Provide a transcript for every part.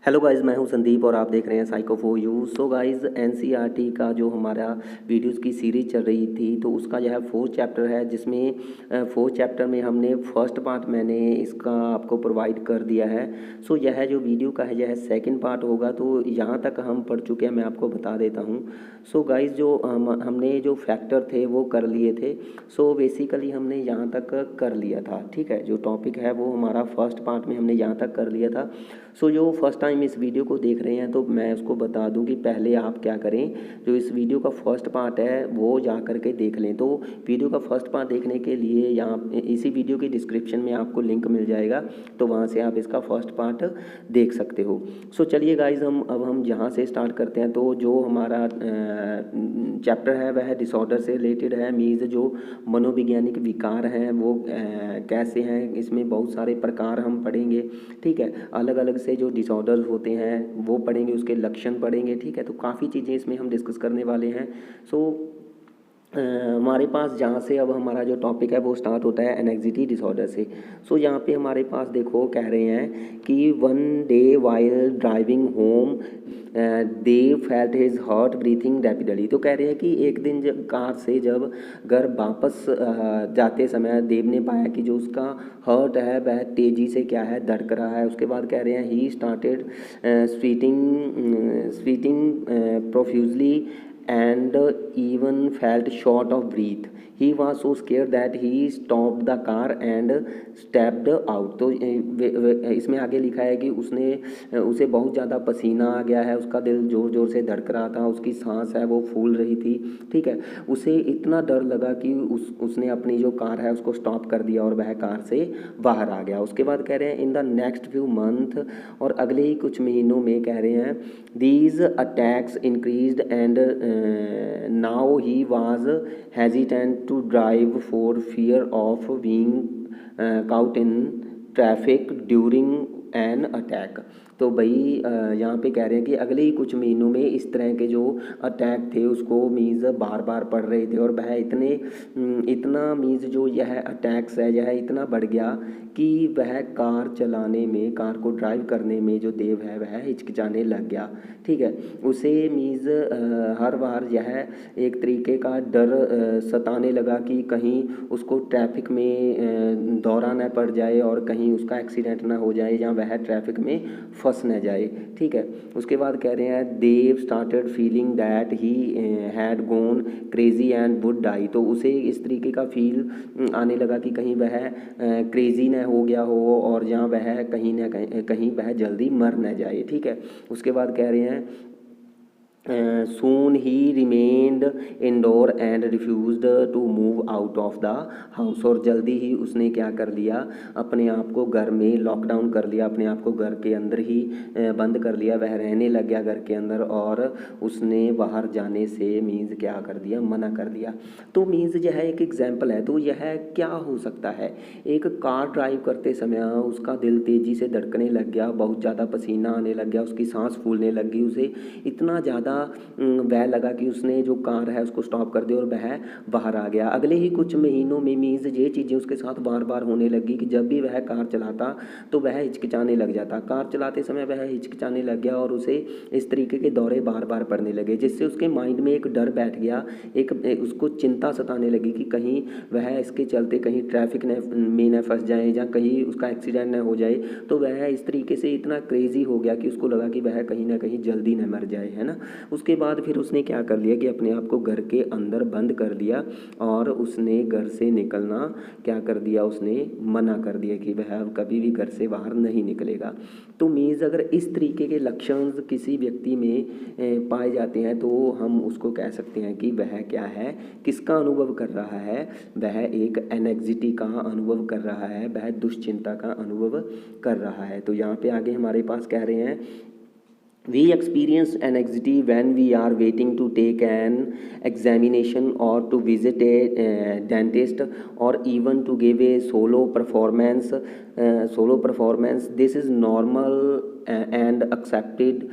Hello guys, मैं हूं संदीप और आप देख रहे हैं psycho for you. So guys, NCERT का जो हमारा वीडियोस की सीरीज़ चल रही थी तो उसका यह 4th चैप्टर है, जिसमें 4th चैप्टर में हमने फर्स्ट पार्ट मैंने इसका आपको प्रोवाइड कर दिया है। सो यह जो वीडियो का है यह सेकंड पार्ट होगा। तो यहाँ तक हम पढ़ चुके हैं, मैं आपको बता देता हूँ। सो गाइज़, जो हमने जो फैक्टर थे वो कर लिए थे। सो बेसिकली हमने यहाँ तक कर लिया था, ठीक है। जो टॉपिक है वो हमारा फर्स्ट पार्ट में हमने यहाँ तक कर लिया था। सो जो फर्स्ट टाइम इस वीडियो को देख रहे हैं तो मैं उसको बता दूं कि पहले आप क्या करें, जो इस वीडियो का फर्स्ट पार्ट है वो जा कर के देख लें। तो वीडियो का फर्स्ट पार्ट देखने के लिए यहाँ इसी वीडियो की डिस्क्रिप्शन में आपको लिंक मिल जाएगा, तो वहाँ से आप इसका फर्स्ट पार्ट देख सकते हो। सो चलिए गाइज, हम यहाँ से स्टार्ट करते हैं। तो जो हमारा चैप्टर है वह डिसऑर्डर से रिलेटेड है। मीन्स जो मनोवैज्ञानिक विकार हैं वो कैसे हैं, इसमें बहुत सारे प्रकार हम पढ़ेंगे, ठीक है। अलग अलग से जो डिसऑर्डर्स होते हैं वो पढ़ेंगे, उसके लक्षण पढ़ेंगे, ठीक है। तो काफ़ी चीज़ें इसमें हम डिस्कस करने वाले हैं। सो हमारे पास जहाँ से अब हमारा जो टॉपिक है वो स्टार्ट होता है एनेक्सिटी डिसऑर्डर से। सो यहाँ पे हमारे पास देखो कह रहे हैं कि one day while driving home Dev felt his heart breathing rapidly. तो कह रहे हैं कि एक दिन जब कार से जब घर वापस जाते समय देव ने पाया कि जो उसका हार्ट है वह तेज़ी से क्या है धड़क रहा है। उसके बाद कह रहे हैं he started sweating profusely and even felt short of breath. He was so scared that he stopped the car and stepped out. तो इसमें आगे लिखा है कि उसे बहुत ज़्यादा पसीना आ गया है, उसका दिल ज़ोर ज़ोर से धड़क रहा था, उसकी सांस है वो फूल रही थी, ठीक है। उसे इतना डर लगा कि उसने अपनी जो कार है उसको स्टॉप कर दिया और वह कार से बाहर आ गया। उसके बाद कह रहे हैं in the next few month, और अगले ही कुछ महीनों में कह रहे हैं these attacks increased and now he was hesitant to drive for fear of being caught in traffic during an attack. तो भाई यहाँ पे कह रहे हैं कि अगले ही कुछ महीनों में इस तरह के जो अटैक थे उसको मीज़ बार बार पड़ रहे थे, और वह इतना मीज़ जो यह अटैक्स है यह इतना बढ़ गया कि वह कार चलाने में, कार को ड्राइव करने में जो देव है वह हिचकिचाने लग गया, ठीक है। उसे मीज़ हर बार यह एक तरीके का डर सताने लगा कि कहीं उसको ट्रैफिक में दौरा न पड़ जाए और कहीं उसका एक्सीडेंट ना हो जाए या वह ट्रैफिक में फंस न जाए, ठीक है। उसके बाद कह रहे हैं Dev started feeling that he had gone crazy and would die. तो उसे इस तरीके का फील आने लगा कि कहीं वह क्रेजी न हो गया हो और या वह कहीं ना कहीं वह जल्दी मर न जाए, ठीक है। उसके बाद कह रहे हैं soon he remained indoor and refused to move out of the house। और जल्दी ही उसने क्या कर लिया, अपने आप को घर में लॉकडाउन कर लिया, अपने आप को घर के अंदर ही बंद कर लिया, वह रहने लग गया घर के अंदर, और उसने बाहर जाने से मीन्स क्या कर दिया, मना कर दिया। तो मीन्स यह एक एग्जाम्पल है। तो यह क्या हो सकता है, एक कार ड्राइव करते समय उसका दिल तेज़ी से धड़कने लग गया, बहुत ज़्यादा पसीना आने लग गया, उसकी सांस फूलने लग गई, उसे इतना ज़्यादा वह लगा कि उसने जो कार है उसको स्टॉप कर दिया और वह बाहर आ गया। अगले ही कुछ महीनों में मीन्स ये चीज़ें उसके साथ बार बार होने लगी कि जब भी वह कार चलाता तो वह हिचकिचाने लग जाता, कार चलाते समय वह हिचकिचाने लग गया और उसे इस तरीके के दौरे बार बार पड़ने लगे, जिससे उसके माइंड में एक डर बैठ गया, एक उसको चिंता सताने लगी कि कहीं वह इसके चलते कहीं ट्रैफिक में न फंस जाए या कहीं उसका एक्सीडेंट न हो जाए। तो वह इस तरीके से इतना क्रेजी हो गया कि उसको लगा कि वह कहीं ना कहीं जल्दी न मर जाए, है ना। उसके बाद फिर उसने क्या कर लिया कि अपने आप को घर के अंदर बंद कर दिया और उसने घर से निकलना क्या कर दिया, उसने मना कर दिया कि वह अब कभी भी घर से बाहर नहीं निकलेगा। तो मीन्स अगर इस तरीके के लक्षण किसी व्यक्ति में पाए जाते हैं तो हम उसको कह सकते हैं कि वह क्या है, किसका अनुभव कर रहा है, वह एक एनेक्सिटी का अनुभव कर रहा है, वह दुश्चिंता का अनुभव कर रहा है। तो यहाँ पे आगे हमारे पास कह रहे हैं we experience anxiety when we are waiting to take an examination or to visit a dentist or even to give a solo performance. This is normal and expected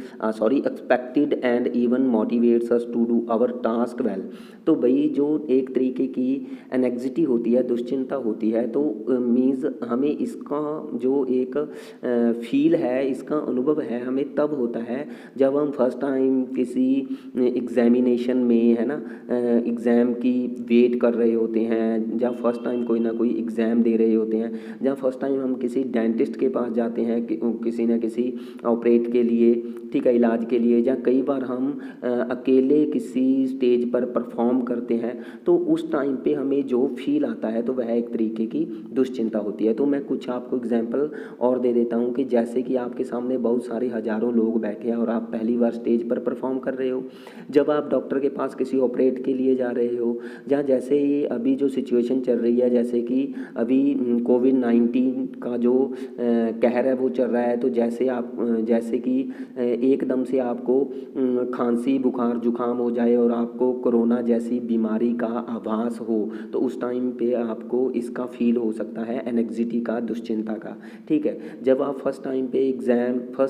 and even motivates us to do our task well. तो भाई जो एक तरीके की anxiety होती है, दुश्चिंता होती है, तो मीन्स हमें इसका जो एक फील है, इसका अनुभव है, हमें तब होता है जब हम फर्स्ट टाइम किसी एग्ज़ामिनेशन में, है ना, एग्ज़ाम की वेट कर रहे होते हैं, जब फर्स्ट टाइम कोई ना कोई एग्ज़ाम दे रहे होते हैं, जब फर्स्ट टाइम हम किसी डेंटिस्ट के पास जाते हैं किसी न किसी ऑपरेट के लिए, ठीक है, इलाज के लिए, या कई बार हम अकेले किसी स्टेज पर परफॉर्म करते हैं, तो उस टाइम पे हमें जो फील आता है तो वह एक तरीके की दुश्चिंता होती है। तो मैं कुछ आपको एग्जांपल और दे देता हूँ कि जैसे कि आपके सामने बहुत सारे हज़ारों लोग बैठे हैं और आप पहली बार स्टेज पर परफॉर्म कर रहे हो, जब आप डॉक्टर के पास किसी ऑपरेट के लिए जा रहे हो, या जैसे ही अभी जो सिचुएशन चल रही है, जैसे कि अभी कोविड-19 का जो कहर है वो चल रहा है, तो जैसे कि एकदम से आपको खांसी, बुखार, जुकाम हो जाए और आपको कोरोना जैसी बीमारी का आभास हो, तो उस टाइम पे आपको इसका फील हो सकता है, एनेक्सिटी का, दुश्चिंता का, ठीक है। जब आप फर्स्ट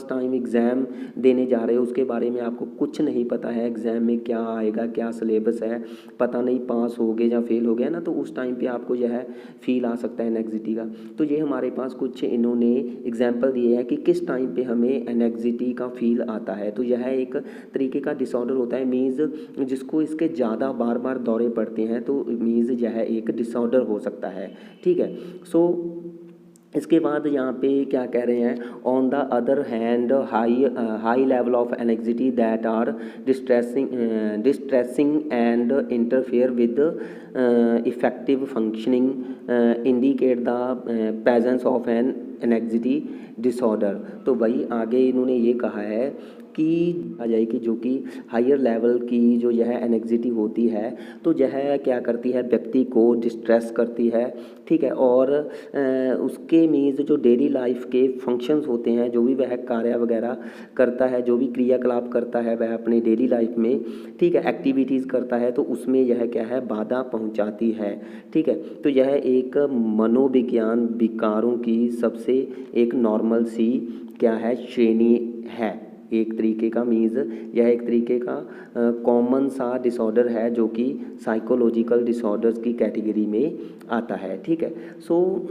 टाइम एग्ज़ाम देने जा रहे हो, उसके बारे में आपको कुछ नहीं पता है, एग्ज़ाम में क्या आएगा, क्या सिलेबस है, पता नहीं पास हो गए या फेल हो गया ना, तो उस टाइम पे आपको यह फील आ सकता है एनेक्सिटी का। तो ये हमारे पास कुछ इन्होंने एग्जाम्पल दिए हैं कि किस टाइम पे हमें एनेक्सिटी का फील आता है। तो यह एक तरीके का डिसऑर्डर होता है, मीन्स जिसको इसके ज़्यादा बार बार दौरे पड़ते हैं, तो मीन्स यह एक डिसऑर्डर हो सकता है, ठीक है। सो इसके बाद यहाँ पे क्या कह रहे हैं, on the other hand high level of anxiety that are distressing and interfere with effective functioning indicate the presence of an anxiety disorder. तो भाई आगे इन्होंने ये कहा है कि आ जाए कि जो कि हायर लेवल की जो यह एनेक्सिटी होती है, तो यह क्या करती है, व्यक्ति को डिस्ट्रेस करती है, ठीक है, और उसके मीन्स जो डेली लाइफ के फंक्शंस होते हैं, जो भी वह कार्य वगैरह करता है, जो भी क्रियाकलाप करता है वह अपने डेली लाइफ में, ठीक है, एक्टिविटीज़ करता है, तो उसमें यह क्या है, बाधा पहुंचाती है, ठीक है। तो यह एक मनोविज्ञान विकारों की सबसे एक नॉर्मल सी क्या है, श्रेणी है, एक तरीके का, मीन्स यह एक तरीके का कॉमन सा डिसऑर्डर है जो कि साइकोलॉजिकल डिसऑर्डर्स की कैटेगरी में आता है, ठीक है। सो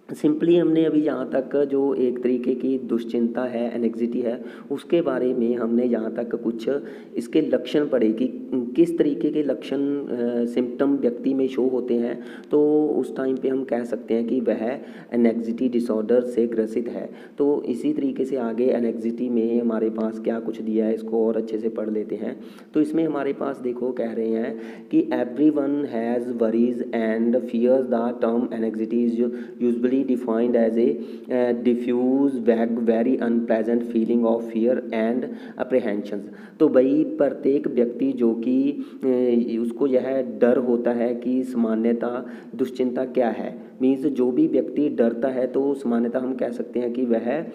सिंपली हमने अभी यहाँ तक जो एक तरीके की दुश्चिंता है, एनेक्सिटी है, उसके बारे में हमने यहाँ तक कुछ इसके लक्षण पढ़े कि किस तरीके के लक्षण सिम्टम व्यक्ति में शो होते हैं, तो उस टाइम पे हम कह सकते हैं कि वह एनेक्सिटी डिसऑर्डर से ग्रसित है। तो इसी तरीके से आगे एनेक्सिटी में हमारे पास क्या कुछ दिया है, इसको और अच्छे से पढ़ लेते हैं। तो इसमें हमारे पास देखो कह रहे हैं कि everyone has worries and fears. The term anxiety is usually defined as a diffuse vague very unpleasant feeling of fear and apprehensions। तो भाई प्रत्येक व्यक्ति जो कि उसको यह डर होता है कि सामान्यता दुश्चिंता क्या है, मीन्स जो भी व्यक्ति डरता है तो सामान्यतः हम कह सकते हैं कि वह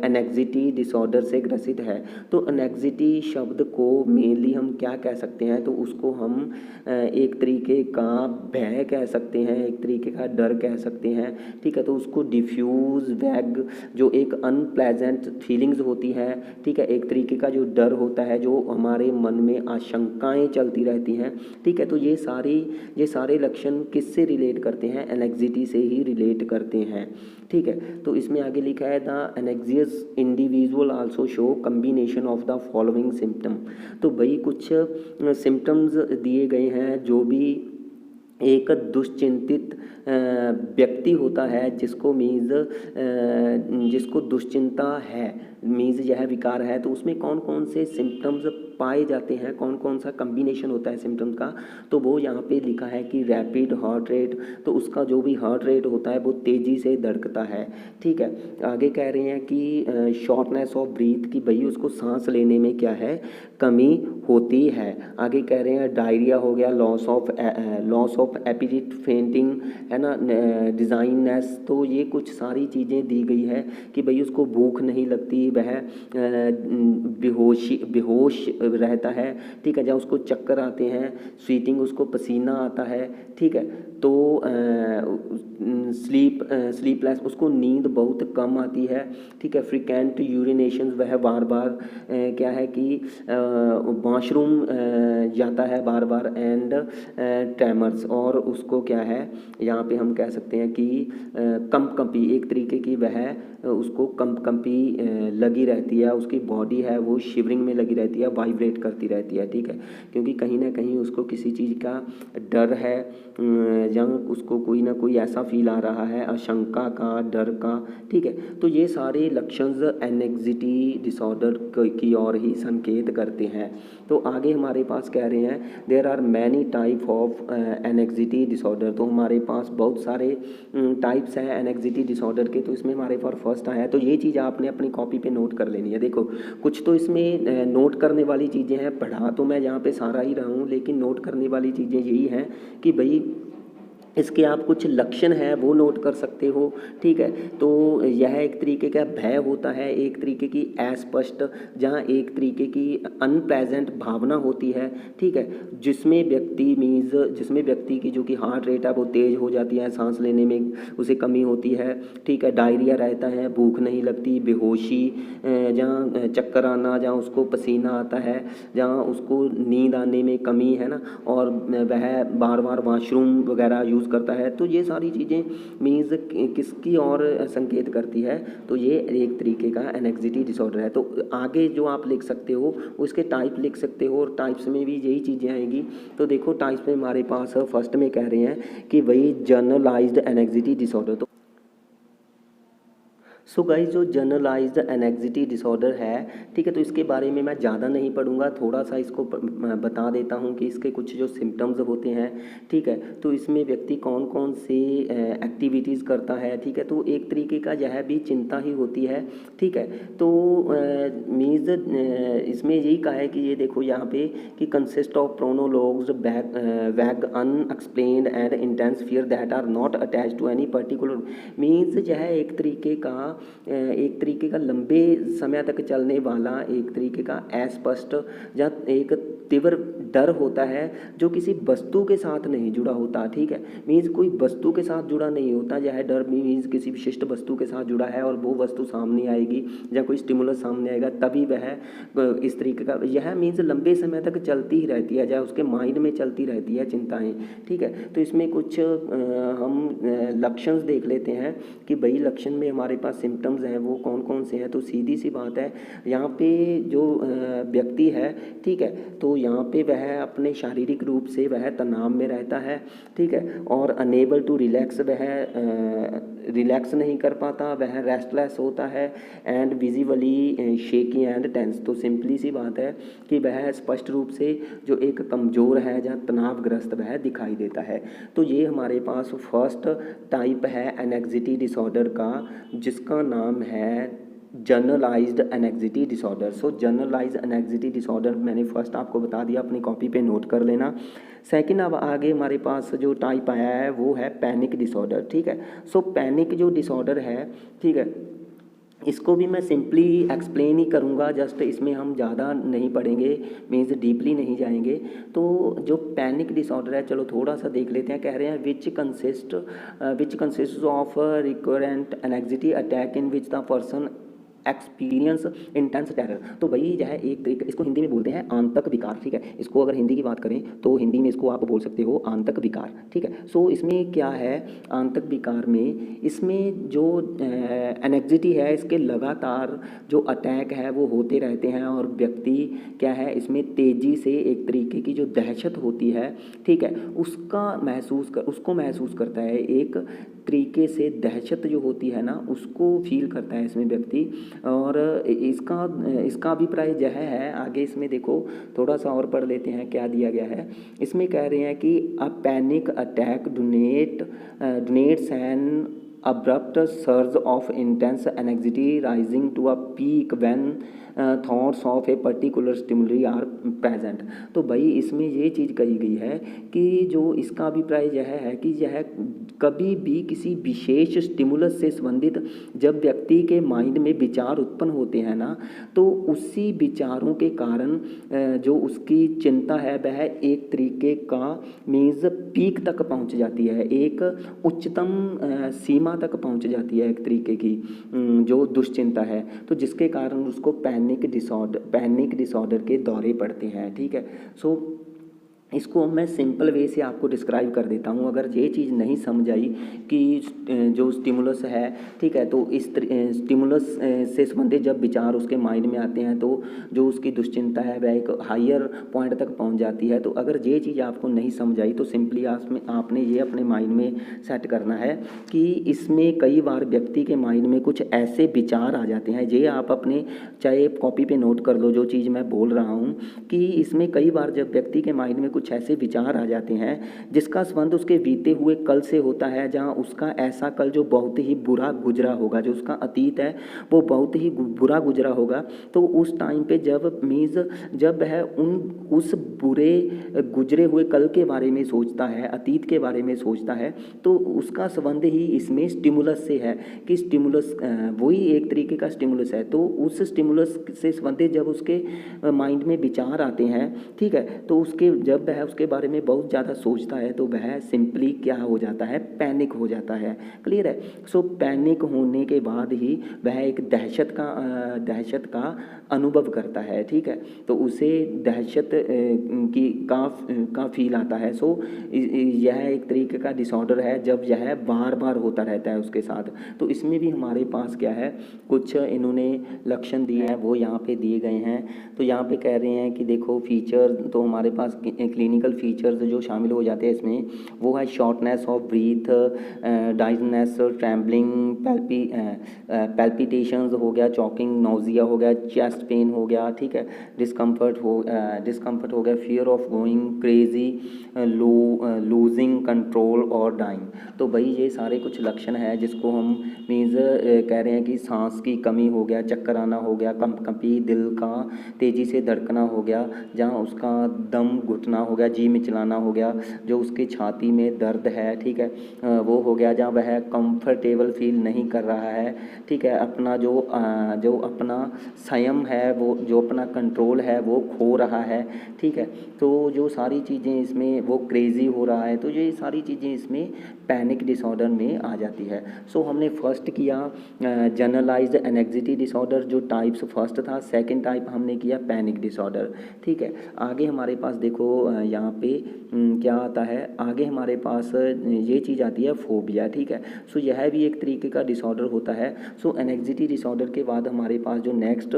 एनेक्सिटी डिसऑर्डर से ग्रसित है। तो एनेक्सिटी शब्द को मेनली हम क्या कह सकते हैं, तो उसको हम एक तरीके का भय कह सकते हैं, एक तरीके का डर कह सकते हैं, ठीक है। तो उसको डिफ्यूज वैग जो एक अनप्लेजेंट फीलिंग्स होती हैं, ठीक है, एक तरीके का जो डर होता है, जो हमारे मन में आशंकाएं चलती रहती हैं, ठीक है। तो ये सारे लक्षण किससे रिलेट करते हैं, एनेक्सिटी से ही रिलेट करते हैं, ठीक है। तो इसमें आगे लिखा है the एनेक्सियस individual also show combination of the following symptom. तो भाई कुछ सिम्टम्स दिए गए हैं जो भी एक दुश्चिंतित व्यक्ति होता है, जिसको दुश्चिंता है, मीन्स यह विकार है, तो उसमें कौन कौन से सिम्टम्स पाए जाते हैं, कौन कौन सा कम्बिनेशन होता है सिम्टम्स का, तो वो यहाँ पे लिखा है कि रैपिड हार्ट रेट, तो उसका जो भी हार्ट रेट होता है वो तेज़ी से धड़कता है, ठीक है। आगे कह रहे हैं कि शॉर्टनेस ऑफ ब्रीथ, कि भाई उसको सांस लेने में क्या है, कमी होती है। आगे कह रहे हैं डायरिया हो गया, लॉस ऑफ एपिटाइट, फेंटिंग, है ना, डिज़ाइननेस। तो ये कुछ सारी चीज़ें दी गई है कि भाई उसको भूख नहीं लगती, वह बेहोश रहता है, ठीक है, जहाँ उसको चक्कर आते हैं, स्वीटिंग, उसको पसीना आता है, ठीक है। तो स्लीपलेस, उसको नींद बहुत कम आती है, ठीक है। फ्रिक्वेंट यूरिनेशन, वह बार बार क्या है कि वॉशरूम जाता है बार बार, एंड ट्रेमर्स, और उसको क्या है यहाँ पे हम कह सकते हैं कि कंपी, एक तरीके की वह उसको कंपी लगी रहती है, उसकी बॉडी है वो शिवरिंग में लगी रहती है, वाइब्रेट करती रहती है, ठीक है, क्योंकि कहीं ना कहीं उसको किसी चीज़ का डर है, या उसको कोई ना कोई ऐसा फील आ रहा है, आशंका का, डर का, ठीक है। तो ये सारे लक्षण एनेक्सिटी डिसऑर्डर की ओर ही संकेत करते हैं। तो आगे हमारे पास कह रहे हैं there are many type of anxiety disorder. तो हमारे पास बहुत सारे टाइप्स हैं एनेक्सिटी डिसऑर्डर के। तो इसमें हमारे पास फर्स्ट आया है, तो ये चीज़ आपने अपनी कॉपी पे नोट कर लेनी है। देखो कुछ तो इसमें नोट करने वाली चीज़ें हैं, पढ़ा तो मैं यहाँ पे सारा ही रहा हूँ, लेकिन नोट करने वाली चीज़ें यही हैं कि भाई इसके आप कुछ लक्षण हैं वो नोट कर सकते हो, ठीक है। तो यह एक तरीके का भय होता है, एक तरीके की अस्पष्ट, जहाँ एक तरीके की अनप्लेजेंट भावना होती है, ठीक है, जिसमें व्यक्ति की जो कि हार्ट रेट है वो तेज़ हो जाती है, सांस लेने में उसे कमी होती है, ठीक है, डायरिया रहता है, भूख नहीं लगती, बेहोशी, जहाँ चक्कर आना, जहाँ उसको पसीना आता है, जहाँ उसको नींद आने में कमी है ना, और वह बार बार वॉशरूम वगैरह यूज़ करता है। तो ये सारी चीज़ें मीन्स किसकी और संकेत करती है, तो ये एक तरीके का एनेक्सिटी डिसऑर्डर है। तो आगे जो आप लिख सकते हो उसके टाइप लिख सकते हो, और टाइप्स में भी यही चीज़ें आएंगी। तो देखो टाइप्स में हमारे पास फर्स्ट में कह रहे हैं कि वही जनरलाइज्ड एनेक्सिटी डिसऑर्डर। तो सो गाइस जो जनरलाइज्ड एनेक्सिटी डिसऑर्डर है, ठीक है, तो इसके बारे में मैं ज़्यादा नहीं पढ़ूंगा, थोड़ा सा इसको बता देता हूँ कि इसके कुछ जो सिम्टम्स होते हैं, ठीक है। तो इसमें व्यक्ति कौन कौन से एक्टिविटीज़ करता है, ठीक है, तो एक तरीके का यह भी चिंता ही होती है, ठीक है। तो मीन्स इसमें यही कहा है कि ये देखो यहाँ पे कि consist of prolonged, vague, unexplained and intense fear that are not attach to any particular. Means यह एक तरीके का लंबे समय तक चलने वाला एक तरीके का अस्पष्ट या एक तीव्र डर होता है जो किसी वस्तु के साथ नहीं जुड़ा होता, ठीक है। मीन्स कोई वस्तु के साथ जुड़ा नहीं होता, यह डर मीन्स किसी विशिष्ट वस्तु के साथ जुड़ा है और वो वस्तु सामने आएगी या कोई स्टिमुलस सामने आएगा तभी वह इस तरीके का, यह मीन्स लंबे समय तक चलती ही रहती है, या उसके माइंड में चलती रहती है चिंताएँ, ठीक है। तो इसमें कुछ हम लक्षण देख लेते हैं कि भाई लक्षण में हमारे पास सिम्टम्स हैं वो कौन कौन से हैं। तो सीधी सी बात है, यहाँ पे जो व्यक्ति है, ठीक है, तो यहाँ पे वह अपने शारीरिक रूप से वह तनाव में रहता है, ठीक है, और अनेबल टू रिलैक्स, वह रिलैक्स नहीं कर पाता, वह रेस्टलेस होता है, and visibly shaky and tense. तो सिंपली सी बात है कि वह स्पष्ट रूप से जो एक कमज़ोर है, जहाँ तनावग्रस्त वह दिखाई देता है। तो ये हमारे पास फर्स्ट टाइप है एनेक्सिटी डिसऑर्डर का, जिसका नाम है जनरलाइज्ड एनेक्सिटी डिसऑर्डर। सो जनरलाइज्ड एनेक्सिटी डिसऑर्डर मैंने फर्स्ट आपको बता दिया, अपनी कॉपी पे नोट कर लेना। सेकंड अब आगे हमारे पास जो टाइप आया है वो है पैनिक डिसऑर्डर, ठीक है। सो पैनिक जो डिसऑर्डर है, ठीक है, इसको भी मैं सिंपली एक्सप्लेन ही करूँगा, जस्ट इसमें हम ज़्यादा नहीं पढ़ेंगे, मीन्स डीपली नहीं जाएंगे। तो जो पैनिक डिसऑर्डर है, चलो थोड़ा सा देख लेते हैं। कह रहे हैं which consist of recurrent anxiety attack in which the person experience intense terror. तो भाई यह एक तरीके, इसको हिंदी में बोलते हैं आंतक विकार, ठीक है। इसको अगर हिंदी की बात करें तो हिंदी में इसको आप बोल सकते हो आंतक विकार, ठीक है। सो इसमें क्या है, आंतक विकार में इसमें जो एनेक्सिटी है, इसके लगातार जो अटैक है वो होते रहते हैं, और व्यक्ति क्या है इसमें तेज़ी से एक तरीके की जो दहशत होती है, ठीक है, उसको महसूस करता है, एक तरीके से दहशत जो होती है ना उसको फील करता है इसमें व्यक्ति। और इसका अभिप्राय यह है, आगे इसमें देखो थोड़ा सा और पढ़ लेते हैं क्या दिया गया है। इसमें कह रहे हैं कि a panic attack denotes an abrupt surge of intense anxiety rising to a peak when thoughts of a particular stimuli are present। तो भाई इसमें ये चीज़ कही गई है कि जो इसका अभिप्राय यह है कि यह कभी भी किसी विशेष स्टिमुलस से संबंधित जब व्यक्ति के माइंड में विचार उत्पन्न होते हैं ना, तो उसी विचारों के कारण जो उसकी चिंता है वह एक तरीके का मीन्स पीक तक पहुंच जाती है, एक उच्चतम सीमा तक पहुंच जाती है एक तरीके की जो दुश्चिंता है, तो जिसके कारण उसको पैनिक डिसऑर्डर के दौरे पड़ते हैं। ठीक है, सो इसको मैं सिंपल वे से आपको डिस्क्राइब कर देता हूँ। अगर ये चीज़ नहीं समझ आई कि जो स्टिमुलस है, ठीक है, तो इस स्टिमुलस से संबंधित जब विचार उसके माइंड में आते हैं तो जो उसकी दुश्चिंता है वह एक हायर पॉइंट तक पहुँच जाती है। तो अगर ये चीज़ आपको नहीं समझ आई तो सिंपली आपने ये अपने माइंड में सेट करना है कि इसमें कई बार व्यक्ति के माइंड में कुछ ऐसे विचार आ जाते हैं, ये आप अपने चाहे कॉपी पे नोट कर लो जो चीज़ मैं बोल रहा हूँ, कि इसमें कई बार जब व्यक्ति के माइंड में कुछ ऐसे विचार आ जाते हैं जिसका संबंध उसके बीते हुए कल से होता है, जहाँ उसका ऐसा कल जो बहुत ही बुरा गुजरा होगा, जो उसका अतीत है वो बहुत ही बुरा गुजरा होगा, तो उस टाइम पे जब वह उस बुरे गुजरे हुए कल के बारे में सोचता है, अतीत के बारे में सोचता है, तो उसका संबंध ही इसमें स्टिमुलस से है कि स्टिमुलस वही एक तरीके का स्टिमुलस है। तो उस स्टिमुलस से संबंधित जब उसके माइंड में विचार आते हैं, ठीक है, तो जब वह उसके बारे में बहुत ज़्यादा सोचता है तो वह सिंपली क्या हो जाता है, पैनिक हो जाता है। क्लियर है? सो पैनिक होने के बाद ही वह एक दहशत का अनुभव करता है। ठीक है, तो उसे दहशत का फील आता है। सो यह एक तरीके का डिसऑर्डर है जब यह बार बार होता रहता है उसके साथ। तो इसमें भी हमारे पास क्या है, कुछ इन्होंने लक्षण दिए हैं वो यहाँ पे दिए गए हैं। तो यहाँ पे कह रहे हैं कि देखो फीचर, तो हमारे पास क्लिनिकल फीचर्स जो शामिल हो जाते हैं इसमें वो है shortness of breath, dizziness, trembling, palpitations हो गया, चॉकिंग, नोजिया हो गया, चेस्ट पेन हो गया, ठीक है, डिस्कम्फर्ट हो गया, fear of going crazy, losing control और डाइंग। तो भाई ये सारे कुछ लक्षण है जिसको हम मीन्स कह रहे हैं कि सांस की कमी हो गया, चक्कर आना हो गया, कंपी, दिल का तेज़ी से धड़कना हो गया, जहाँ उसका दम घुटना हो गया, जी मिचलाना हो गया, जो उसकी छाती में दर्द है, ठीक है, वो हो गया, जहाँ वह कंफर्टेबल फील नहीं कर रहा है, ठीक है, अपना जो अपना संयम है, वो जो अपना कंट्रोल है वो खो रहा है, ठीक है, तो जो सारी चीज़ें इसमें वो क्रेज़ी हो रहा है, तो ये सारी चीज़ें इसमें पैनिक डिसऑर्डर में आ जाती है। सो हमने फर्स्ट किया जनरलाइज्ड एंग्जायटी डिसऑर्डर, जो टाइप्स फर्स्ट था। सेकंड टाइप हमने किया पैनिक डिसऑर्डर, ठीक है। आगे हमारे पास देखो यहाँ पे क्या आता है, आगे हमारे पास ये चीज़ आती है फोबिया, ठीक है। सो यह भी एक तरीके का डिसऑर्डर होता है। सो एंग्जायटी डिसऑर्डर के बाद हमारे पास जो नेक्स्ट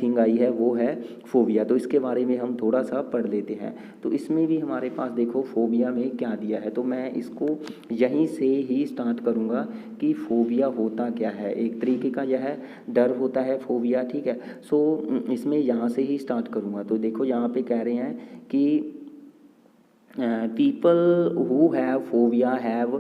थिंग आई है वो है फोबिया। तो इसके बारे में हम थोड़ा सा पढ़ लेते हैं। तो इसमें भी हमारे पास देखो फोबिया में क्या दिया है, तो मैं इसको यहीं से ही स्टार्ट करूँगा कि फोबिया होता क्या है। एक तरीके का यह डर होता है फोबिया, ठीक है। सो इसमें यहाँ से ही स्टार्ट करूँगा। तो देखो यहाँ पे कह रहे हैं कि people who have phobia have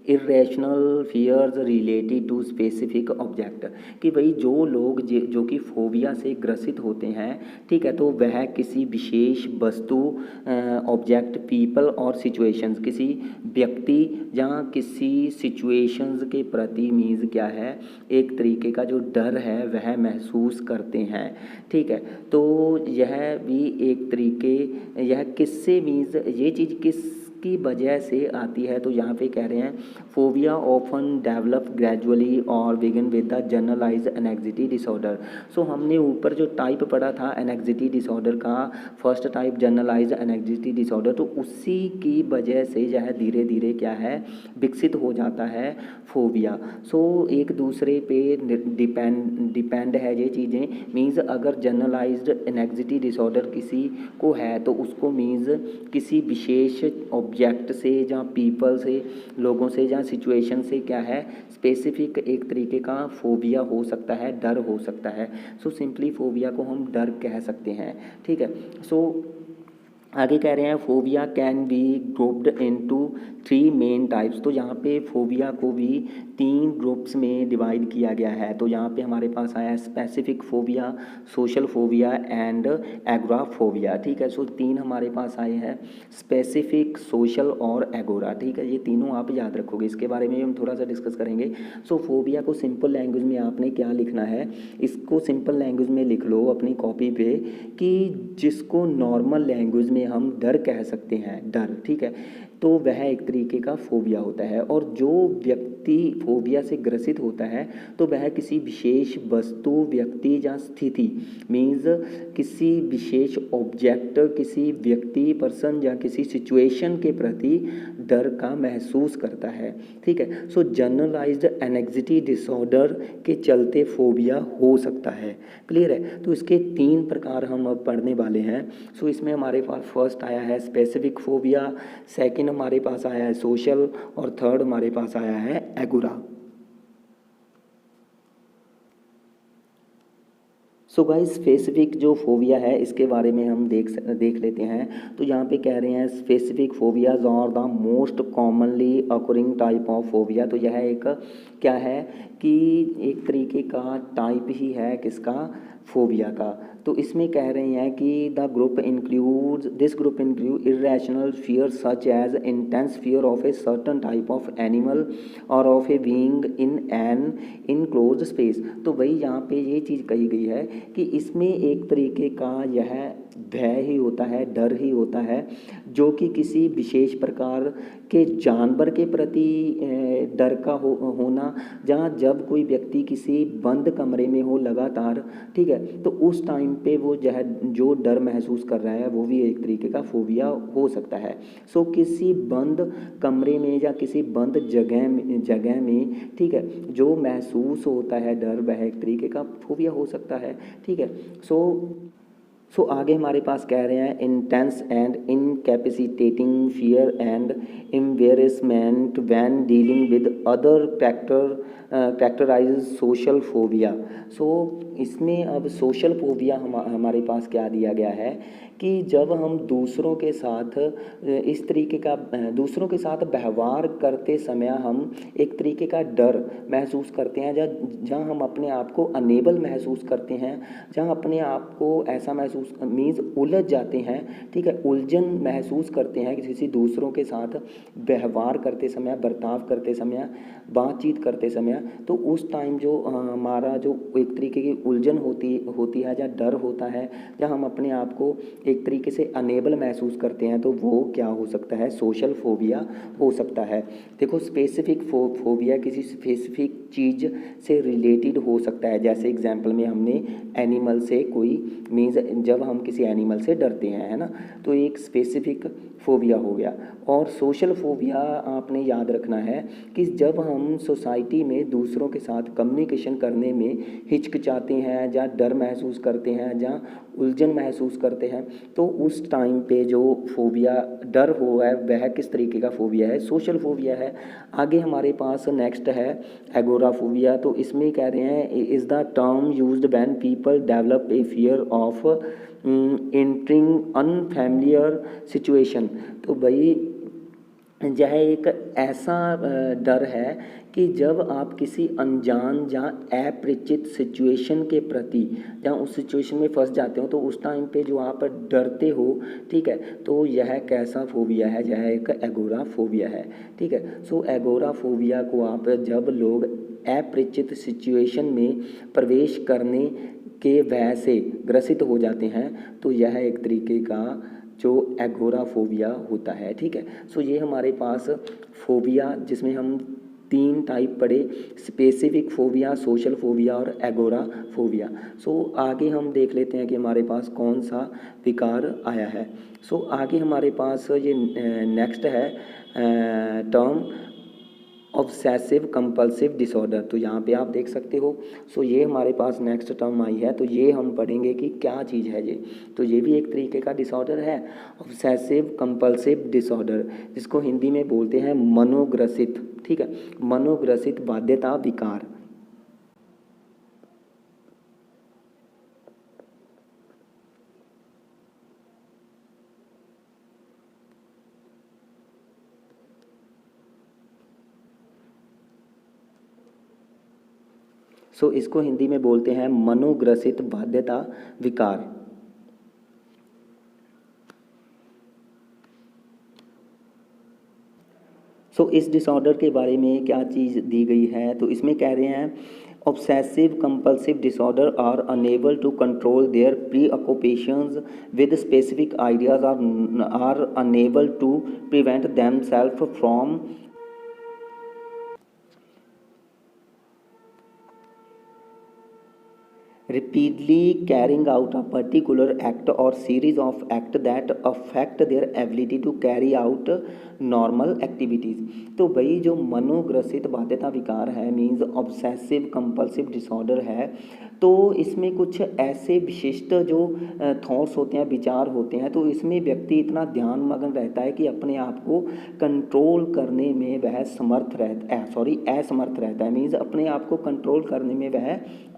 irrational fears related to specific object, कि भाई जो लोग जो कि फोबिया से ग्रसित होते हैं, ठीक है, तो वह किसी विशेष वस्तु, ऑब्जेक्ट, पीपल और सिचुएशंस, किसी व्यक्ति या किसी सिचुएशंस के प्रति मीन्स क्या है, एक तरीके का जो डर है वह महसूस करते हैं, ठीक है। तो यह भी एक तरीके, यह किससे मीन्स ये चीज़ किसकी वजह से आती है, तो यहाँ पे कह रहे हैं फोबिया ऑफन डेवलप ग्रेजुअली और begin with the generalised anxiety disorder. So हमने ऊपर जो टाइप पढ़ा था एंग्जायटी डिसऑर्डर का, first type generalised anxiety disorder, तो उसी की वजह से यह धीरे धीरे क्या है, विकसित हो जाता है फोबिया। सो एक दूसरे पे डिपेंड है ये चीज़ें। मीन्स अगर जनरलाइज्ड एंग्जायटी डिसऑर्डर किसी को है तो उसको मीन्स किसी विशेष ऑब्जेक्ट से या पीपल से, लोगों से या सिचुएशन से क्या है, स्पेसिफिक एक तरीके का फोबिया हो सकता है, डर हो सकता है। सो सिंपली फोबिया को हम डर कह सकते हैं, ठीक है। सो आगे कह रहे हैं phobia can be grouped into 3 main types. तो यहाँ पे फोबिया को भी तीन ग्रुप्स में डिवाइड किया गया है। तो यहाँ पे हमारे पास आया है specific phobia, social phobia and agoraphobia, ठीक है। सो तीन हमारे पास आए हैं, स्पेसिफिक, सोशल और एगोरा, ठीक है। ये तीनों आप याद रखोगे, इसके बारे में हम थोड़ा सा डिस्कस करेंगे। सो फोबिया को सिंपल लैंग्वेज में आपने क्या लिखना है, इसको सिंपल लैंग्वेज में लिख लो अपनी कॉपी पे कि जिसको नॉर्मल लैंग्वेज में हम डर कह सकते हैं, डर, ठीक है। तो वह एक तरीके का फोबिया होता है। और जो व्यक्ति फोबिया से ग्रसित होता है तो वह किसी विशेष वस्तु, व्यक्ति या स्थिति, मीन्स किसी विशेष ऑब्जेक्ट, किसी व्यक्ति, पर्सन या किसी सिचुएशन के प्रति डर का महसूस करता है, ठीक है। सो जनरलाइज्ड एंग्जायटी डिसऑर्डर के चलते फोबिया हो सकता है, क्लियर है। तो इसके तीन प्रकार हम अब पढ़ने वाले हैं। सो इसमें हमारे पास फर्स्ट आया है स्पेसिफिक फोबिया, सेकंड हमारे पास आया है सोशल और थर्ड हमारे पास आया है एगोरा। सो गाइस स्पेसिफिक जो फोबिया है इसके बारे में हम देख लेते हैं। तो यहाँ पे कह रहे हैं specific phobias are the most commonly occurring type of phobia. तो यह एक क्या है कि एक तरीके का टाइप ही है किसका, फोबिया का। तो इसमें कह रहे हैं कि the group includes, this group include irrational fear such as intense fear of a certain type of animal और of a being in an enclose space. तो वही यहाँ पे ये चीज़ कही गई है कि इसमें एक तरीके का यह भय ही होता है, डर ही होता है, जो कि किसी विशेष प्रकार के जानवर के प्रति डर का होना, जहाँ जब कोई व्यक्ति किसी बंद कमरे में हो लगातार, ठीक है, तो उस टाइम पे वो जो डर महसूस कर रहा है वो भी एक तरीके का फोबिया हो सकता है। सो किसी बंद कमरे में या किसी बंद जगह में, ठीक है, जो महसूस होता है डर, वह एक तरीके का फोबिया हो सकता है, ठीक है। सो आगे हमारे पास कह रहे हैं intense and incapacitating fear and embarrassment when dealing with other characterise social phobia. So इसमें अब सोशल फोबिया हमारे पास क्या दिया गया है कि जब हम दूसरों के साथ इस तरीके का दूसरों के साथ व्यवहार करते समय हम एक तरीके का डर महसूस करते हैं, जहाँ हम अपने आप को अनेबल महसूस करते हैं, जहाँ अपने आप को ऐसा महसूस मीन्स उलझ जाते हैं, ठीक है, उलझन महसूस करते हैं किसी दूसरों के साथ व्यवहार करते समय, बर्ताव करते समय, बातचीत करते समय। तो उस टाइम जो हमारा जो एक तरीके की उलझन होती है या डर होता है, जहाँ हम अपने आप को एक तरीके से अनेबल महसूस करते हैं, तो वो क्या हो सकता है, सोशल फोबिया हो सकता है। देखो स्पेसिफिक फोबिया किसी स्पेसिफिक चीज़ से रिलेटेड हो सकता है, जैसे एग्जांपल में हमने एनिमल से कोई मीन्स जब हम किसी एनिमल से डरते हैं, है ना, तो एक स्पेसिफिक फोबिया हो गया। और सोशल फोबिया आपने याद रखना है कि जब हम सोसाइटी में दूसरों के साथ कम्युनिकेशन करने में हिचकिचाते हैं या डर महसूस करते हैं या उलझन महसूस करते हैं, तो उस टाइम पे जो फोबिया डर हो है वह किस तरीके का फोबिया है, सोशल फोबिया है। आगे हमारे पास नेक्स्ट है एगोराफोबिया। तो इसमें कह रहे हैं is the term used when people develop a fear of entering unfamiliar situation. तो भाई यह एक ऐसा डर है कि जब आप किसी अनजान या अपरिचित सिचुएशन के प्रति, जहाँ उस सिचुएशन में फंस जाते हो, तो उस टाइम पे जो आप डरते हो, ठीक है, तो यह कैसा फोबिया है, यह एक एगोरा फोबिया है, ठीक है। सो एगोरा फोबिया को आप जब लोग अपरिचित सिचुएशन में प्रवेश करने के भय से ग्रसित हो जाते हैं, तो यह एक तरीके का जो एगोराफोबिया होता है, ठीक है। सो ये हमारे पास फोबिया जिसमें हम तीन टाइप पढ़े, स्पेसिफिक फोबिया, सोशल फोबिया और एगोराफोबिया। सो आगे हम देख लेते हैं कि हमारे पास कौन सा विकार आया है। सो आगे हमारे पास ये नेक्स्ट है टर्म ऑब्सेसिव कंपल्सिव डिसऑर्डर। तो यहाँ पे आप देख सकते हो। सो ये हमारे पास नेक्स्ट टर्म आई है, तो ये हम पढ़ेंगे कि क्या चीज़ है ये। तो ये भी एक तरीके का डिसऑर्डर है, ऑब्सेसिव कंपल्सिव डिसऑर्डर, जिसको हिंदी में बोलते हैं मनोग्रसित, ठीक है, मनोग्रसित बाध्यता विकार। सो इसको हिंदी में बोलते हैं मनोग्रसित बाध्यता विकार। सो इस डिसऑर्डर के बारे में क्या चीज़ दी गई है, तो इसमें कह रहे हैं obsessive compulsive disorder are unable to control their preoccupations with specific ideas are unable to prevent themself from repeatedly carrying out a particular act or series of acts that affect their ability to carry out normal activities। तो भाई जो मनोग्रसित बाध्यता विकार है means obsessive compulsive disorder है, तो इसमें कुछ ऐसे विशिष्ट जो थॉट्स होते हैं, विचार होते हैं, तो इसमें व्यक्ति इतना ध्यान मग्न रहता है कि अपने आप को कंट्रोल करने में वह असमर्थ रहता है मीन्स अपने आप को कंट्रोल करने में वह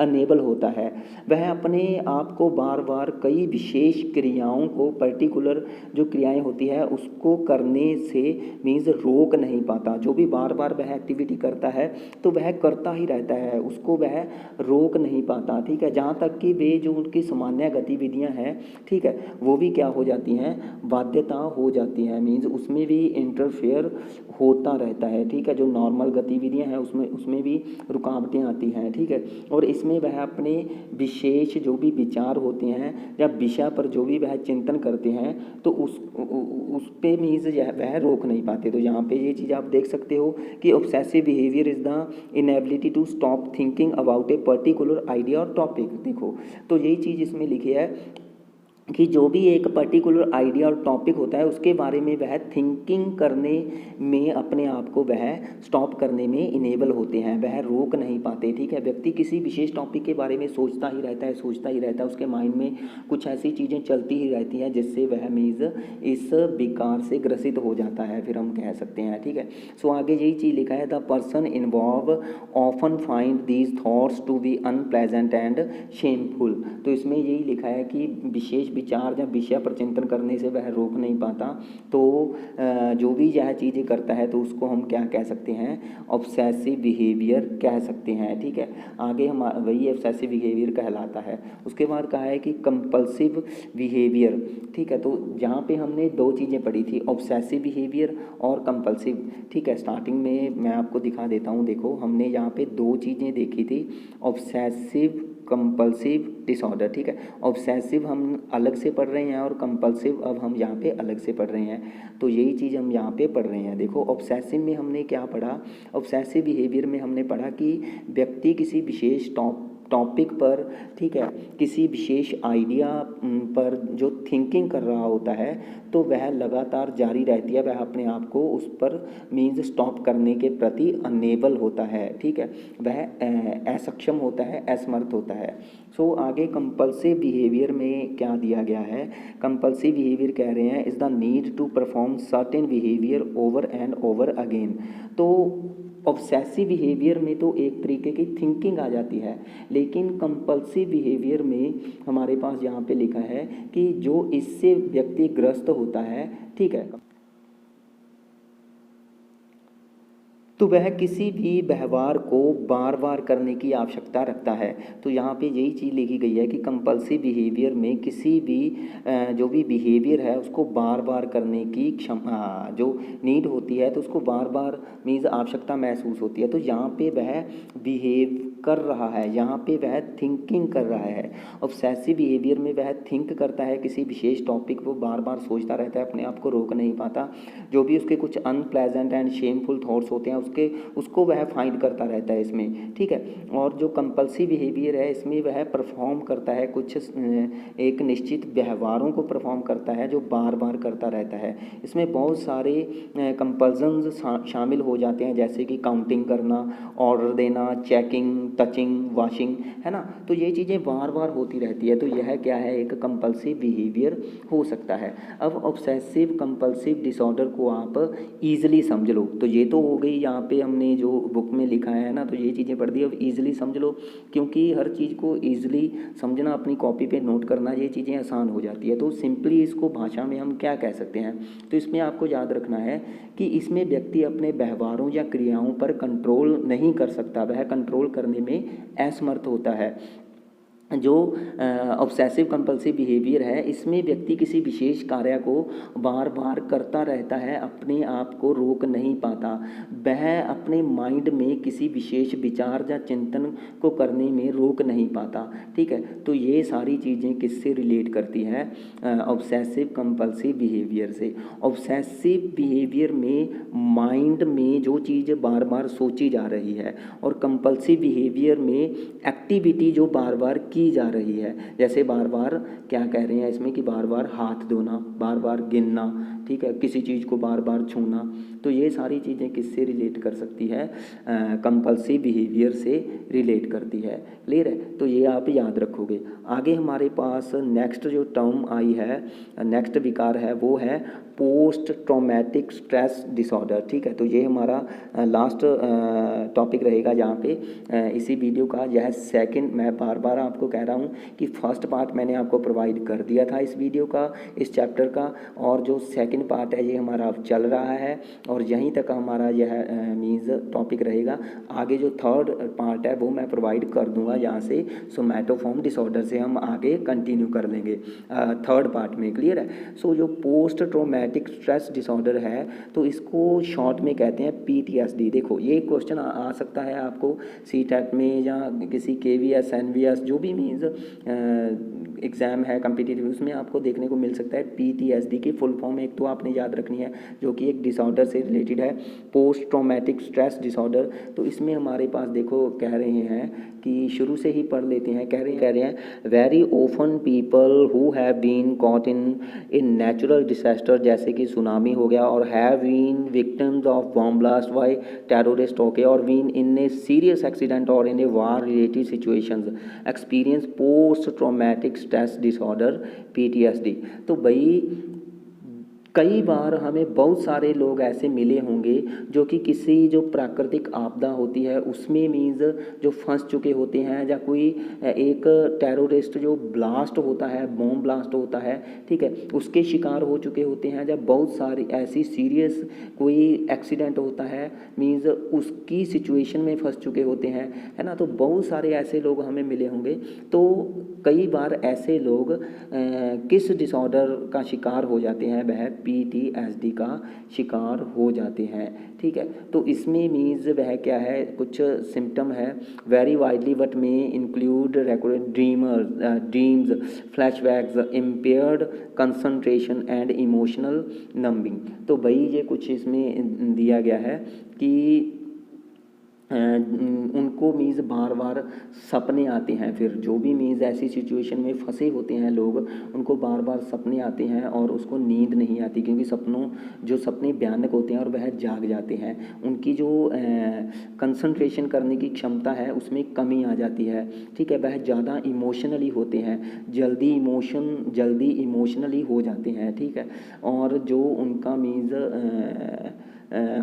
अनेबल होता है। वह अपने आप को बार बार कई विशेष क्रियाओं को, पर्टिकुलर जो क्रियाएं होती है उसको करने से मीन्स रोक नहीं पाता। जो भी बार बार वह एक्टिविटी करता है तो वह करता ही रहता है, उसको वह रोक नहीं पाता, ठीक है। जहाँ तक कि वे जो उनकी सामान्य गतिविधियाँ हैं, ठीक है, वो भी क्या हो जाती हैं, बाध्यता हो जाती हैं मीन्स उसमें भी इंटरफेयर होता रहता है, ठीक है। जो नॉर्मल गतिविधियाँ हैं उसमें भी रुकावटें आती हैं, ठीक है। और इसमें वह अपने विशेष जो भी विचार होते हैं या विषय पर जो भी वह चिंतन करते हैं तो उस पे मीन्स वह रोक नहीं पाते। तो यहाँ पे ये चीज़ आप देख सकते हो कि obsessive behaviour is the inability to stop thinking about a particular idea और टॉपिक। देखो तो यही चीज़ इसमें लिखी है कि जो भी एक पर्टिकुलर आइडिया और टॉपिक होता है उसके बारे में वह थिंकिंग करने में अपने आप को वह स्टॉप करने में इनेबल होते हैं, वह रोक नहीं पाते, ठीक है। व्यक्ति किसी विशेष टॉपिक के बारे में सोचता ही रहता है, उसके माइंड में कुछ ऐसी चीज़ें चलती ही रहती हैं जिससे वह मीज़ इस विकार से ग्रसित हो जाता है, फिर हम कह सकते हैं, ठीक है। सो आगे यही चीज़ लिखा है, the person involved often find these thoughts to be unpleasant and shameful. तो इसमें यही लिखा है कि विशेष विचार या विषय पर चिंतन करने से वह रोक नहीं पाता, तो जो भी यह चीज़ें करता है तो उसको हम क्या कह सकते हैं, ऑब्सेसिव बिहेवियर कह सकते हैं, ठीक है। आगे हम वही ऑब्सेसिव बिहेवियर कहलाता है। उसके बाद कहा है कि कंपल्सिव बिहेवियर, ठीक है। तो यहाँ पे हमने दो चीज़ें पढ़ी थी, ऑब्सेसिव बिहेवियर और कंपल्सिव, ठीक है। स्टार्टिंग में मैं आपको दिखा देता हूँ, देखो हमने यहाँ पे दो चीज़ें देखी थी, ऑब्सेसिव कंपल्सिव डिसऑर्डर, ठीक है। ऑब्सेसिव हम अलग से पढ़ रहे हैं और कंपल्सिव अब हम यहाँ पे अलग से पढ़ रहे हैं, तो यही चीज़ हम यहाँ पे पढ़ रहे हैं। देखो ऑब्सेसिव में हमने क्या पढ़ा, ऑब्सेसिव बिहेवियर में हमने पढ़ा कि व्यक्ति किसी विशेष टॉपिक पर, ठीक है, किसी विशेष आइडिया पर जो थिंकिंग कर रहा होता है तो वह लगातार जारी रहती है, वह अपने आप को उस पर मीन्स स्टॉप करने के प्रति अनेबल होता है, ठीक है, वह असक्षम होता है, असमर्थ होता है। सो आगे कंपल्सिव बिहेवियर में क्या दिया गया है, कंपल्सिव बिहेवियर कह रहे हैं is the need to perform certain behaviour over and over again. तो ऑब्सेसिव बिहेवियर में तो एक तरीके की थिंकिंग आ जाती है, लेकिन कंपल्सिव बिहेवियर में हमारे पास यहाँ पे लिखा है कि जो इससे व्यक्ति ग्रस्त होता है, ठीक है, तो वह किसी भी व्यवहार को बार बार करने की आवश्यकता रखता है। तो यहाँ पे यही चीज़ लिखी गई है कि कंपल्सिव बिहेवियर में किसी भी जो भी बिहेवियर है उसको बार बार करने की जो नीड होती है तो उसको बार बार मीन्स आवश्यकता महसूस होती है। तो यहाँ पे वह बिहेव कर रहा है, यहाँ पे वह थिंकिंग कर रहा है। ऑब्सेसिव बिहेवियर में वह थिंक करता है किसी विशेष टॉपिक को, बार बार सोचता रहता है, अपने आप को रोक नहीं पाता। जो भी उसके कुछ अनप्लेजेंट एंड शेमफुल थॉट्स होते हैं उसको वह फाइंड करता रहता है इसमें, ठीक है। और जो कंपल्सिव बिहेवियर है इसमें वह परफॉर्म करता है कुछ एक निश्चित व्यवहारों को परफॉर्म करता है जो बार बार करता रहता है। इसमें बहुत सारे कंपल्जन्स शामिल हो जाते हैं, जैसे कि काउंटिंग करना, ऑर्डर देना, चेकिंग, टचिंग, वॉशिंग, है ना। तो ये चीज़ें बार बार होती रहती है, तो यह क्या है, एक कंपल्सिव बिहेवियर हो सकता है। अब ऑब्सेसिव कंपल्सिव डिसऑर्डर को आप ईजिली समझ लो। तो ये तो हो गई यहाँ पे हमने जो बुक में लिखा है ना, तो ये चीज़ें पढ़ दी। अब ईजिली समझ लो, क्योंकि हर चीज़ को ईजिली समझना, अपनी कॉपी पे नोट करना, ये चीज़ें आसान हो जाती है। तो सिंपली इसको भाषा में हम क्या कह सकते हैं, तो इसमें आपको याद रखना है कि इसमें व्यक्ति अपने व्यवहारों या क्रियाओं पर कंट्रोल नहीं कर सकता, वह कंट्रोल करने करने में असमर्थ होता है। जो ऑब्सेसिव कंपल्सिव बिहेवियर है, इसमें व्यक्ति किसी विशेष कार्य को बार बार करता रहता है, अपने आप को रोक नहीं पाता। वह अपने माइंड में किसी विशेष विचार या चिंतन को करने में रोक नहीं पाता। ठीक है, तो ये सारी चीज़ें किससे रिलेट करती हैं? ऑब्सेसिव कंपल्सिव बिहेवियर से। ऑब्सेसिव बिहेवियर में माइंड में जो चीज़ बार बार सोची जा रही है, और कंपल्सिव बिहेवियर में एक्टिविटी जो बार बार की जा रही है। जैसे बार बार क्या कह रहे हैं इसमें कि बार बार हाथ धोना, बार बार गिनना, ठीक है, किसी चीज़ को बार बार छूना। तो ये सारी चीज़ें किससे रिलेट कर सकती है? कंपल्सिव बिहेवियर से रिलेट करती है। क्लियर है? तो ये आप याद रखोगे। आगे हमारे पास नेक्स्ट जो टर्म आई है, नेक्स्ट विकार है, वो है पोस्ट ट्रॉमेटिक स्ट्रेस डिसऑर्डर। ठीक है, तो ये हमारा लास्ट टॉपिक रहेगा यहाँ पे इसी वीडियो का। यह सेकंड, मैं बार बार आपको कह रहा हूँ कि फर्स्ट पार्ट मैंने आपको प्रोवाइड कर दिया था इस वीडियो का, इस चैप्टर का, और जो सेकंड पार्ट है ये हमारा अब चल रहा है, और यहीं तक हमारा यह मीन्स टॉपिक रहेगा। आगे जो थर्ड पार्ट है वो मैं प्रोवाइड कर दूंगा यहाँ से, सोमैटोफॉर्म डिसऑर्डर से हम आगे कंटिन्यू कर लेंगे थर्ड पार्ट में। क्लियर है? सो जो पोस्ट ट्रॉमेटिक स्ट्रेस डिसऑर्डर है, तो इसको शॉर्ट में कहते हैं PTSD। देखो, ये क्वेश्चन आ सकता है आपको CTET में या किसी KVS NVS जो भी मीन्स एग्ज़ाम है कम्पिटिटिव, उसमें आपको देखने को मिल सकता है। PTSD की फुल फॉर्म एक तो आपने याद रखनी है, जो कि एक डिसऑर्डर से रिलेटेड है, पोस्ट ट्रॉमेटिक स्ट्रेस डिसऑर्डर। तो इसमें हमारे पास देखो कह रहे हैं कि शुरू से ही पढ़ लेते हैं। कह रहे हैं very often people who have been caught in natural disaster, जैसे कि सुनामी हो गया, और have been victims of bomb blast by terrorist, okay, और been in a serious accident और in a war related situations experience post traumatic stress disorder PTSD। तो भाई कई बार हमें बहुत सारे लोग ऐसे मिले होंगे जो कि किसी जो प्राकृतिक आपदा होती है उसमें मीन्स जो फंस चुके होते हैं, या कोई एक टेररिस्ट जो ब्लास्ट होता है, बॉम्ब ब्लास्ट होता है, ठीक है, उसके शिकार हो चुके होते हैं, जब बहुत सारी ऐसी सीरियस कोई एक्सीडेंट होता है, मीन्स उसकी सिचुएशन में फंस चुके होते हैं, है ना। तो बहुत सारे ऐसे लोग हमें मिले होंगे। तो कई बार ऐसे लोग किस डिसऑर्डर का शिकार हो जाते हैं? वह PTSD का शिकार हो जाते हैं। ठीक है, तो इसमें मीन्स वह क्या है, कुछ सिम्टम है, वेरी वाइडली बट में include recurrent dreams, flashbacks, impaired concentration and emotional numbing. तो भाई ये कुछ इसमें दिया गया है कि उनको मीन्स बार बार सपने आते हैं। फिर जो भी मीन्स ऐसी सिचुएशन में फंसे होते हैं लोग, उनको बार बार सपने आते हैं और उसको नींद नहीं आती, क्योंकि जो सपने भयानक होते हैं और वह जाग जाते हैं, उनकी जो कंसंट्रेशन करने की क्षमता है उसमें कमी आ जाती है। ठीक है, वह ज़्यादा इमोशनली होते हैं, जल्दी इमोशनली हो जाते हैं। ठीक है, और जो उनका मीन्स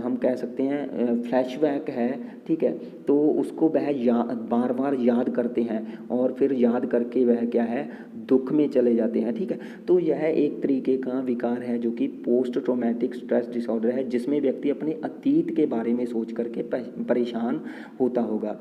हम कह सकते हैं फ्लैशबैक है, ठीक है, तो उसको वह बार बार याद करते हैं, और फिर याद करके वह क्या है, दुख में चले जाते हैं। ठीक है, तो यह एक तरीके का विकार है जो कि पोस्ट ट्रॉमेटिक स्ट्रेस डिसऑर्डर है, जिसमें व्यक्ति अपने अतीत के बारे में सोच करके परेशान होता होगा।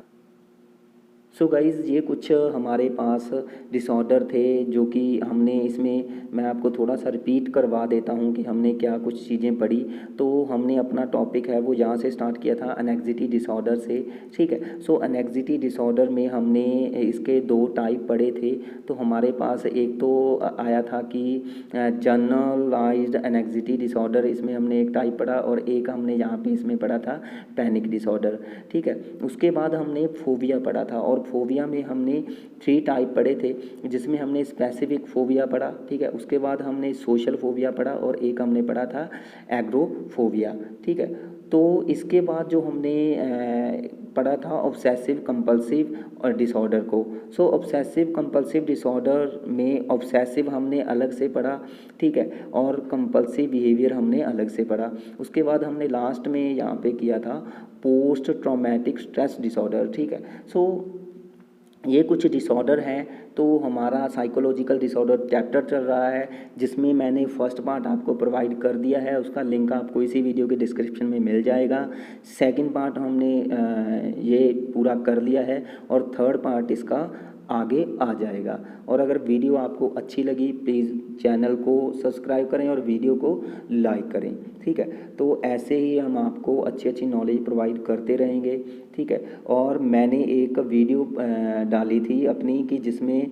सो गाइज़, ये कुछ हमारे पास डिसऑर्डर थे जो कि हमने इसमें, मैं आपको थोड़ा सा रिपीट करवा देता हूँ कि हमने क्या कुछ चीज़ें पढ़ी। तो हमने अपना टॉपिक है वो यहाँ से स्टार्ट किया था, एनेक्सिटी डिसऑर्डर से। ठीक है, सो एनेक्सिटी डिसऑर्डर में हमने इसके 2 टाइप पढ़े थे। तो हमारे पास एक तो आया था कि जनरलाइज्ड एनेक्सिटी डिसऑर्डर, इसमें हमने एक टाइप पढ़ा, और एक हमने यहाँ पे इसमें पढ़ा था पैनिक डिसऑर्डर। ठीक है, उसके बाद हमने फोबिया पढ़ा था, और फोबिया में हमने 3 टाइप पढ़े थे, जिसमें हमने स्पेसिफिक फोबिया पढ़ा। ठीक है, उसके बाद हमने सोशल फोबिया पढ़ा, और एक हमने पढ़ा था एग्रोफोबिया। ठीक है, तो इसके बाद जो हमने पढ़ा था ऑब्सेसिव कंपल्सिव और डिसऑर्डर को। सो ऑब्सेसिव कंपल्सिव डिसऑर्डर में ऑब्सेसिव हमने अलग से पढ़ा, ठीक है, और कंपल्सिव बिहेवियर हमने अलग से पढ़ा। उसके बाद हमने लास्ट में यहाँ पे किया था पोस्ट ट्रॉमेटिक स्ट्रेस डिसऑर्डर। ठीक है, सो ये कुछ डिसऑर्डर हैं। तो हमारा साइकोलॉजिकल डिसऑर्डर चैप्टर चल रहा है, जिसमें मैंने फर्स्ट पार्ट आपको प्रोवाइड कर दिया है, उसका लिंक आपको इसी वीडियो के डिस्क्रिप्शन में मिल जाएगा। सेकंड पार्ट हमने ये पूरा कर लिया है और थर्ड पार्ट इसका आगे आ जाएगा। और अगर वीडियो आपको अच्छी लगी प्लीज़ चैनल को सब्सक्राइब करें और वीडियो को लाइक करें, ठीक है। तो ऐसे ही हम आपको अच्छी अच्छी नॉलेज प्रोवाइड करते रहेंगे, ठीक है। और मैंने एक वीडियो डाली थी अपनी कि जिसमें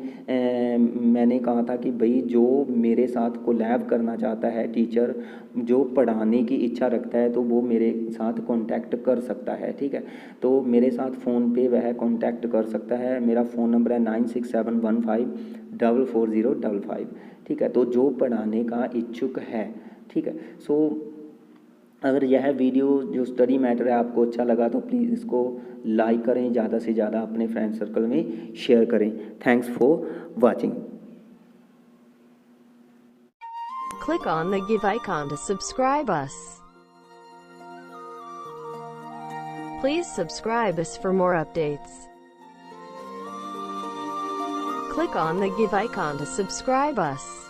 मैंने कहा था कि भाई जो मेरे साथ कोलैब करना चाहता है टीचर, जो पढ़ाने की इच्छा रखता है, तो वो मेरे साथ कांटेक्ट कर सकता है, ठीक है। तो मेरे साथ फ़ोन पे वह कांटेक्ट कर सकता है। मेरा फ़ोन नंबर है 9671544055, ठीक है। तो जो पढ़ाने का इच्छुक है, ठीक है। सो अगर यह वीडियो जो स्टडी मैटर है आपको अच्छा लगा तो प्लीज़ इसको लाइक करें, ज़्यादा से ज़्यादा अपने फ्रेंड सर्कल में शेयर करें। Thanks for watching. Click on the give icon to subscribe us. Please subscribe us for more updates. Click on the give icon to subscribe us.